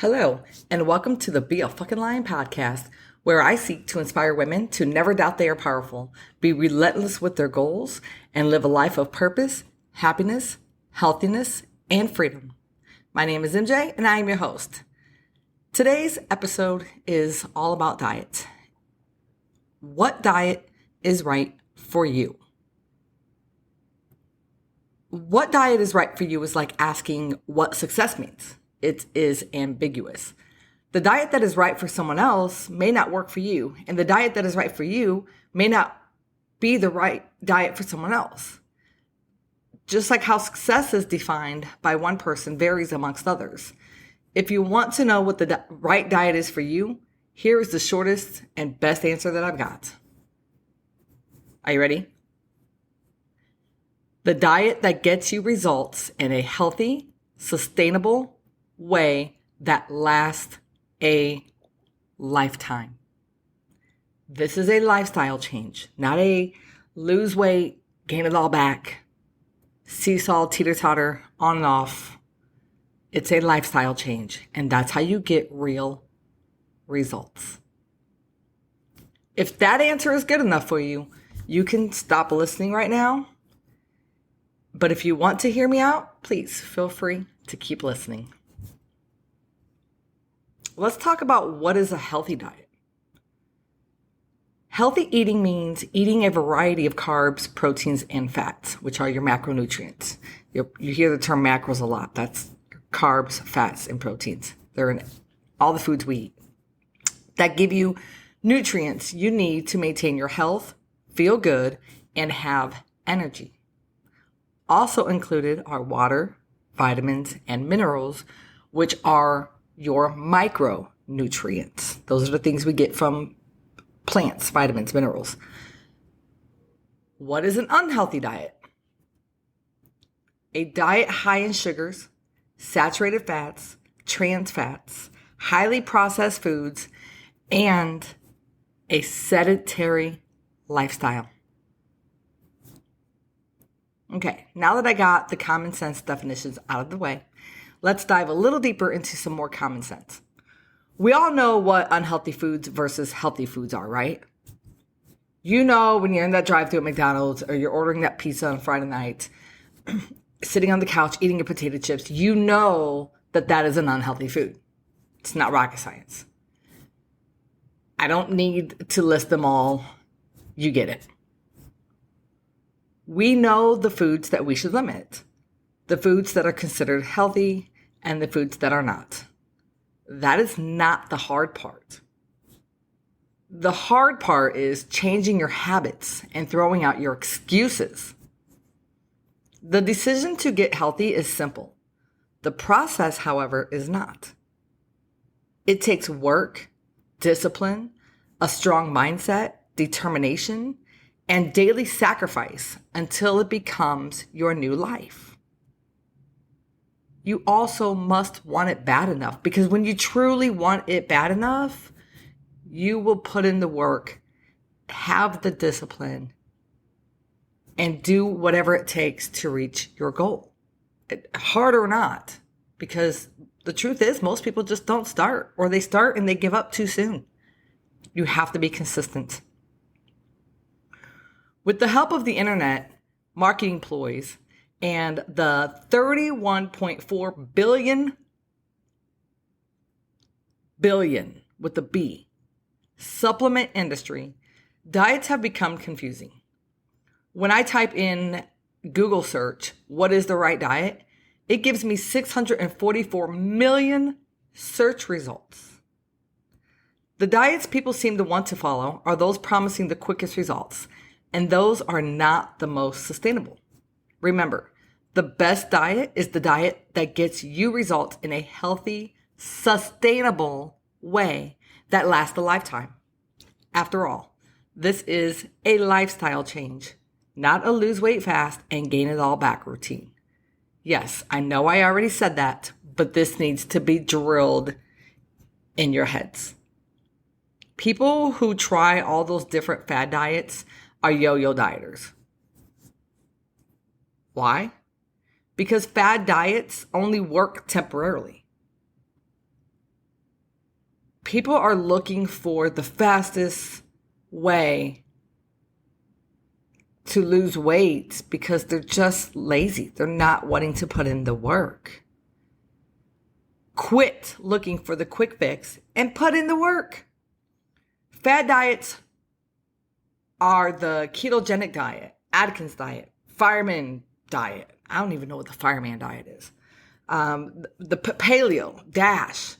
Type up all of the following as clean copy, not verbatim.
Hello, and welcome to the Be a Fucking Lion podcast, where I seek to inspire women to never doubt they are powerful, be relentless with their goals, and live a life of purpose, happiness, healthiness, and freedom. My name is MJ, and I am your host. Today's episode is all about diet. What diet is right for you? What diet is right for you is like asking what success means. It is ambiguous. The diet that is right for someone else may not work for you, and the diet that is right for you may not be the right diet for someone else. Just like how success is defined by one person varies amongst others. If you want to know what the right diet is for you, here is the shortest and best answer that I've got. Are you ready? The diet that gets you results in a healthy, sustainable way that lasts a lifetime. This is a lifestyle change, not a lose weight, gain it all back, seesaw, teeter-totter, on and off. It's a lifestyle change, and that's how you get real results. If that answer is good enough for you, you can stop listening right now. But if you want to hear me out, please feel free to keep listening. Let's talk about what is a healthy diet. Healthy eating means eating a variety of carbs, proteins, and fats, which are your macronutrients. You hear the term macros a lot. That's carbs, fats, and proteins. They're in all the foods we eat that give you nutrients you need to maintain your health, feel good, and have energy. Also included are water, vitamins, and minerals, which are your micronutrients. Those are the things we get from plants, vitamins, minerals. What is an unhealthy diet? A diet high in sugars, saturated fats, trans fats, highly processed foods, and a sedentary lifestyle. Okay, now that I got the common sense definitions out of the way, let's dive a little deeper into some more common sense. We all know what unhealthy foods versus healthy foods are, right? You know when you're in that drive-thru at McDonald's or you're ordering that pizza on Friday night, sitting on the couch eating your potato chips, you know that that is an unhealthy food. It's not rocket science. I don't need to list them all. You get it. We know the foods that we should limit, the foods that are considered healthy, and the foods that are not. That is not the hard part. The hard part is changing your habits and throwing out your excuses. The decision to get healthy is simple. The process, however, is not. It takes work, discipline, a strong mindset, determination, and daily sacrifice until it becomes your new life. You also must want it bad enough, because when you truly want it bad enough, you will put in the work, have the discipline, and do whatever it takes to reach your goal. Hard or not, because the truth is most people just don't start, or they start and they give up too soon. You have to be consistent. With the help of the internet, marketing ploys, and the 31.4 billion with the B supplement industry, diets have become confusing. When I type in Google search, what is the right diet? It gives me 644 million search results. The diets people seem to want to follow are those promising the quickest results, and those are not the most sustainable. Remember, the best diet is the diet that gets you results in a healthy, sustainable way that lasts a lifetime. After all, this is a lifestyle change, not a lose weight fast and gain it all back routine. Yes, I know I already said that, but this needs to be drilled in your heads. People who try all those different fad diets are yo-yo dieters. Why? Because fad diets only work temporarily. People are looking for the fastest way to lose weight because they're just lazy. They're not wanting to put in the work. Quit looking for the quick fix and put in the work. Fad diets are the ketogenic diet, Atkins diet, fireman diet. I don't even know what the fireman diet is. The paleo, DASH,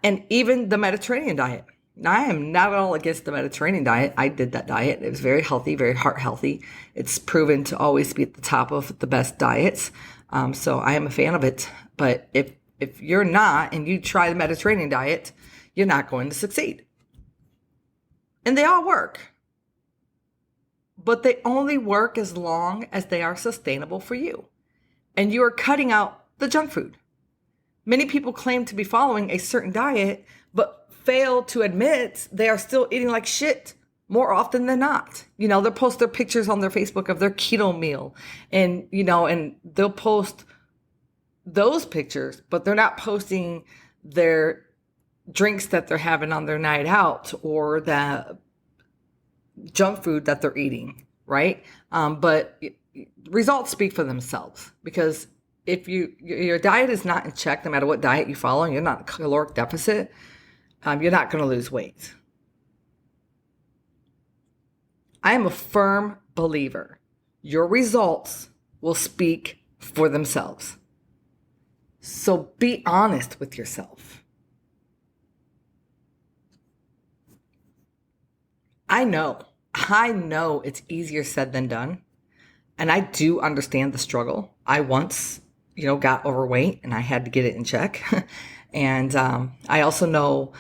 and even the Mediterranean diet. Now, I am not at all against the Mediterranean diet. I did that diet. It was very healthy, very heart healthy. It's proven to always be at the top of the best diets. So I am a fan of it. But if you're not and you try the Mediterranean diet, you're not going to succeed. And they all work. But they only work as long as they are sustainable for you. And you are cutting out the junk food. Many people claim to be following a certain diet, but fail to admit they are still eating like shit more often than not. They'll post their pictures on their Facebook of their keto meal and they'll post those pictures, but they're not posting their drinks that they're having on their night out or the junk food that they're eating, right? But results speak for themselves, because if your diet is not in check, no matter what diet you follow, and you're not in a caloric deficit, you're not going to lose weight. I am a firm believer. Your results will speak for themselves. So be honest with yourself. I know it's easier said than done. And I do understand the struggle. I once, got overweight and I had to get it in check. And I also know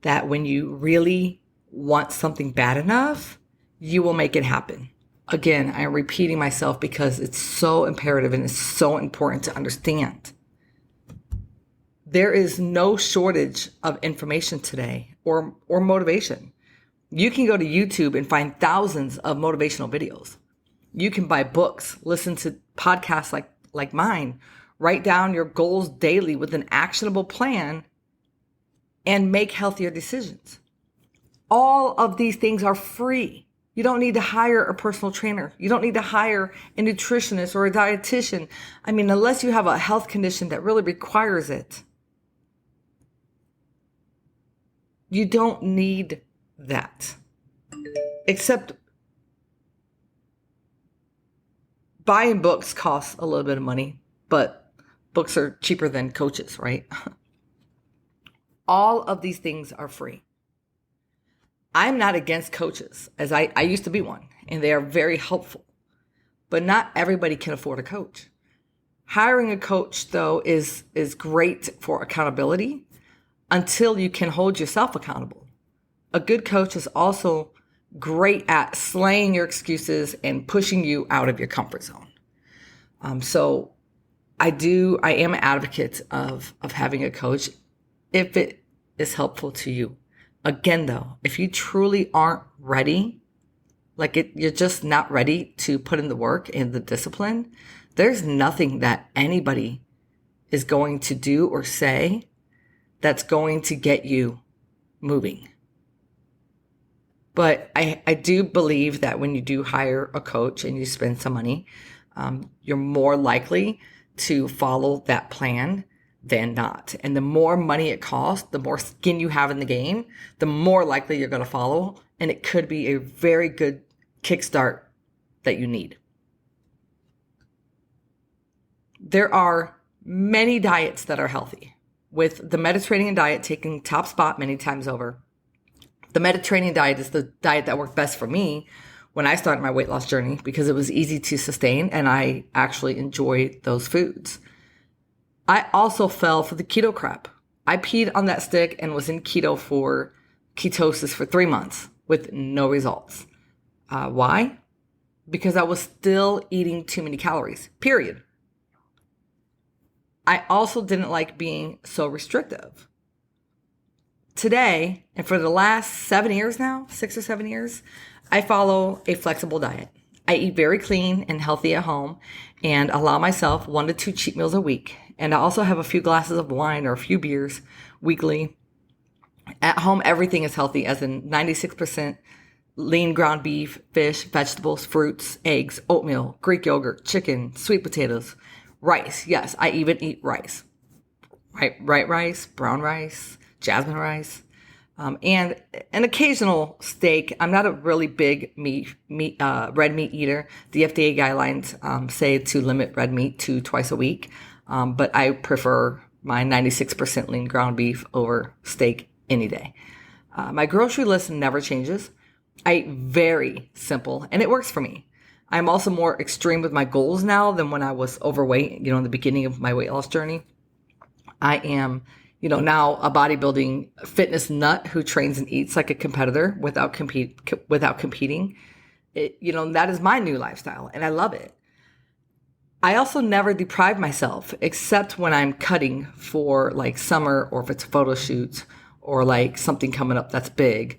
that when you really want something bad enough, you will make it happen. Again, I am repeating myself because it's so imperative and it's so important to understand. There is no shortage of information today or motivation. You can go to YouTube and find thousands of motivational videos. You can buy books, listen to podcasts like mine, write down your goals daily with an actionable plan, and make healthier decisions. All of these things are free. You don't need to hire a personal trainer. You don't need to hire a nutritionist or a dietitian. Unless you have a health condition that really requires it. You don't need that. Except buying books costs a little bit of money, but books are cheaper than coaches, right? All of these things are free. I'm not against coaches, as I used to be one, and they are very helpful. But not everybody can afford a coach. Hiring a coach, though, is great for accountability until you can hold yourself accountable. A good coach is also great at slaying your excuses and pushing you out of your comfort zone. So I am an advocate of having a coach if it is helpful to you. Again, though, if you truly aren't ready, you're just not ready to put in the work and the discipline, there's nothing that anybody is going to do or say that's going to get you moving. But I do believe that when you do hire a coach and you spend some money, you're more likely to follow that plan than not. And the more money it costs, the more skin you have in the game, the more likely you're going to follow. And it could be a very good kickstart that you need. There are many diets that are healthy, with the Mediterranean diet taking top spot many times over. The Mediterranean diet is the diet that worked best for me when I started my weight loss journey because it was easy to sustain and I actually enjoyed those foods. I also fell for the keto crap. I peed on that stick and was in ketosis for 3 months with no results. Why? Because I was still eating too many calories, period. I also didn't like being so restrictive. Today, and for the last 7 years now, 6 or 7 years, I follow a flexible diet. I eat very clean and healthy at home and allow myself 1 to 2 cheat meals a week. And I also have a few glasses of wine or a few beers weekly. At home, everything is healthy, as in 96% lean ground beef, fish, vegetables, fruits, eggs, oatmeal, Greek yogurt, chicken, sweet potatoes, rice. Yes, I even eat rice. White rice, brown rice, jasmine rice, and an occasional steak. I'm not a really big red meat eater. The FDA guidelines say to limit red meat to twice a week, but I prefer my 96% lean ground beef over steak any day. My grocery list never changes. I eat very simple, and it works for me. I'm also more extreme with my goals now than when I was overweight, in the beginning of my weight loss journey. I am, now a bodybuilding fitness nut who trains and eats like a competitor without competing. That is my new lifestyle, and I love it. I also never deprive myself except when I'm cutting for like summer, or if it's a photo shoot or like something coming up that's big.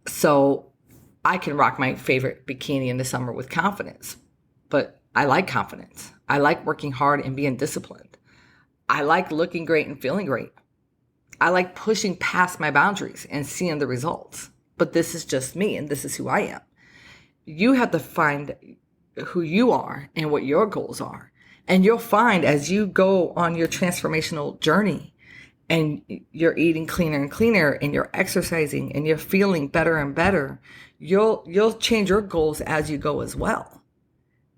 So I can rock my favorite bikini in the summer with confidence, but I like confidence. I like working hard and being disciplined. I like looking great and feeling great. I like pushing past my boundaries and seeing the results. But this is just me, and this is who I am. You have to find who you are and what your goals are. And you'll find as you go on your transformational journey and you're eating cleaner and cleaner and you're exercising and you're feeling better and better, you'll change your goals as you go as well.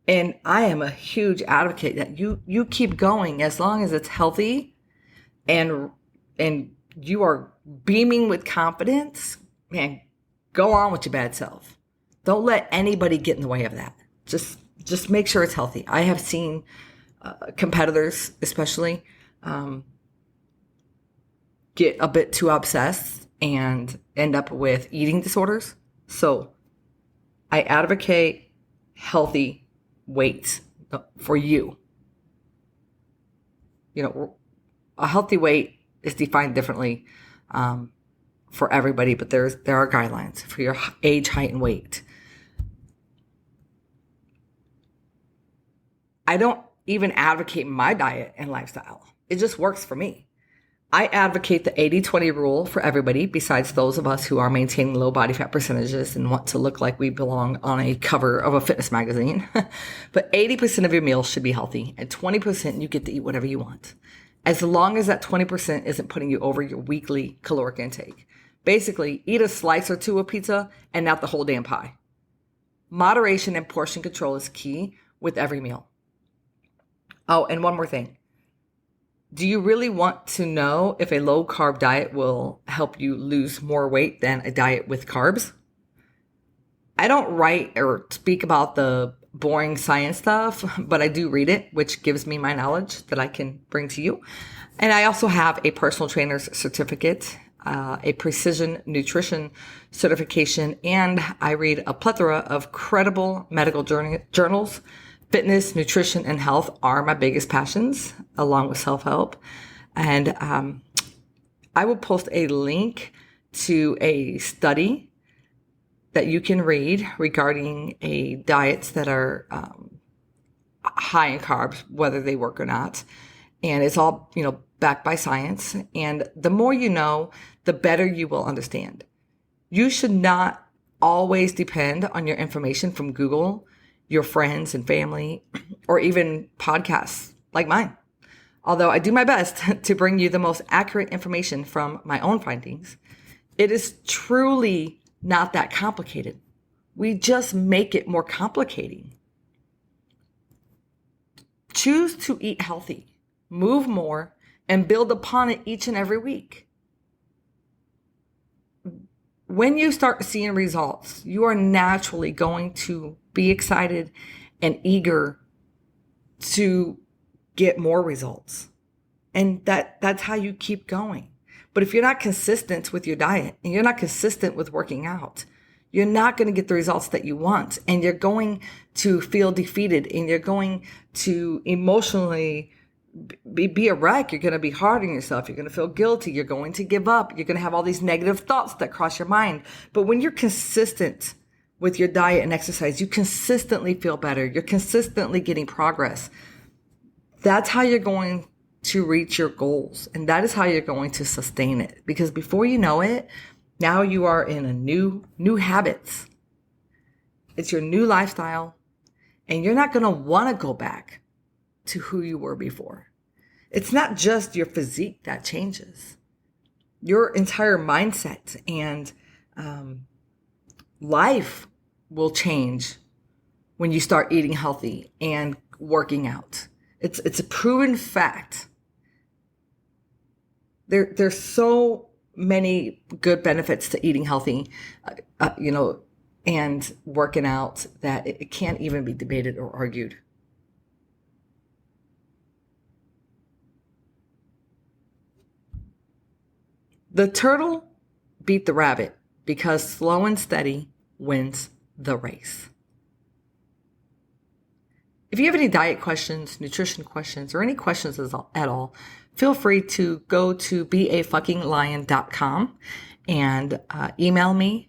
And I am a huge advocate that you keep going as long as it's healthy and you are beaming with confidence. Man, go on with your bad self. Don't let anybody get in the way of that. Just make sure it's healthy. I have seen competitors, especially, get a bit too obsessed and end up with eating disorders. So I advocate healthy weights for you. A healthy weight is defined differently for everybody, but there are guidelines for your age, height, and weight. I don't even advocate my diet and lifestyle. It just works for me. I advocate the 80-20 rule for everybody besides those of us who are maintaining low body fat percentages and want to look like we belong on a cover of a fitness magazine. But 80% of your meals should be healthy, and 20% you get to eat whatever you want, as long as that 20% isn't putting you over your weekly caloric intake. Basically, eat a slice or two of pizza and not the whole damn pie. Moderation and portion control is key with every meal. Oh, and one more thing. Do you really want to know if a low carb diet will help you lose more weight than a diet with carbs? I don't write or speak about the boring science stuff, but I do read it, which gives me my knowledge that I can bring to you. And I also have a personal trainer's certificate, a precision nutrition certification, and I read a plethora of credible medical journals. Fitness, nutrition, and health are my biggest passions, along with self-help. And I will post a link to a study that you can read regarding diets that are high in carbs, whether they work or not. And it's all, backed by science. And the more you know, the better you will understand. You should not always depend on your information from Google, your friends and family, or even podcasts like mine. Although I do my best to bring you the most accurate information from my own findings, it is truly not that complicated. We just make it more complicating. Choose to eat healthy, move more, and build upon it each and every week. When you start seeing results, you are naturally going to be excited and eager to get more results. And that's how you keep going. But if you're not consistent with your diet and you're not consistent with working out, you're not going to get the results that you want. And you're going to feel defeated and you're going to emotionally be a wreck. You're going to be hard on yourself. You're going to feel guilty. You're going to give up. You're going to have all these negative thoughts that cross your mind. But when you're consistent with your diet and exercise, you consistently feel better. You're consistently getting progress. That's how you're going to reach your goals. And that is how you're going to sustain it. Because before you know it, now you are in a new habits. It's your new lifestyle. And you're not going to want to go back to who you were before. It's not just your physique that changes. Your entire mindset and life will change when you start eating healthy and working out. It's a proven fact. There's so many good benefits to eating healthy, and working out that it can't even be debated or argued. The turtle beat the rabbit because slow and steady wins the race. If you have any diet questions, nutrition questions, or any questions at all, feel free to go to beafuckinglion.com and email me.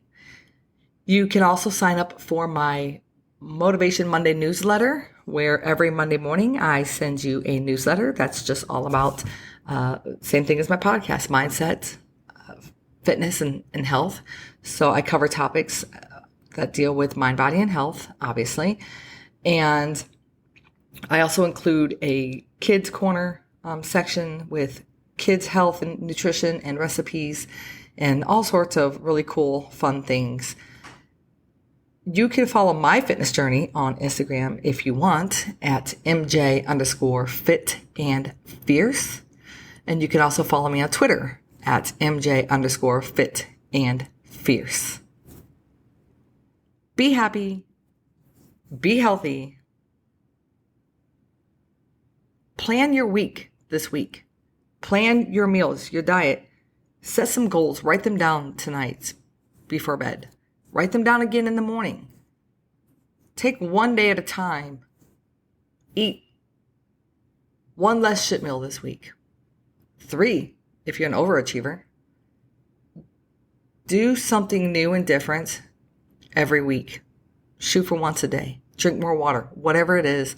You can also sign up for my Motivation Monday newsletter, where every Monday morning I send you a newsletter that's just all about same thing as my podcast, mindset, fitness, and health. So I cover topics that deal with mind, body, and health, obviously. And I also include a kids corner section with kids health and nutrition and recipes and all sorts of really cool, fun things. You can follow my fitness journey on Instagram if you want at MJ_fit and fierce. And you can also follow me on Twitter at MJ_fit and fierce. Be happy. Be healthy. Plan your week this week. Plan your meals, your diet. Set some goals. Write them down tonight before bed. Write them down again in the morning. Take one day at a time. Eat one less shit meal this week. 3, if you're an overachiever. Do something new and different every week. Shoot for once a day. Drink more water. Whatever it is,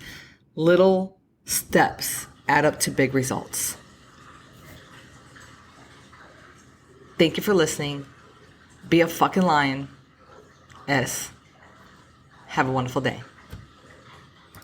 little steps add up to big results. Thank you for listening. Be a fucking lion. Have a wonderful day.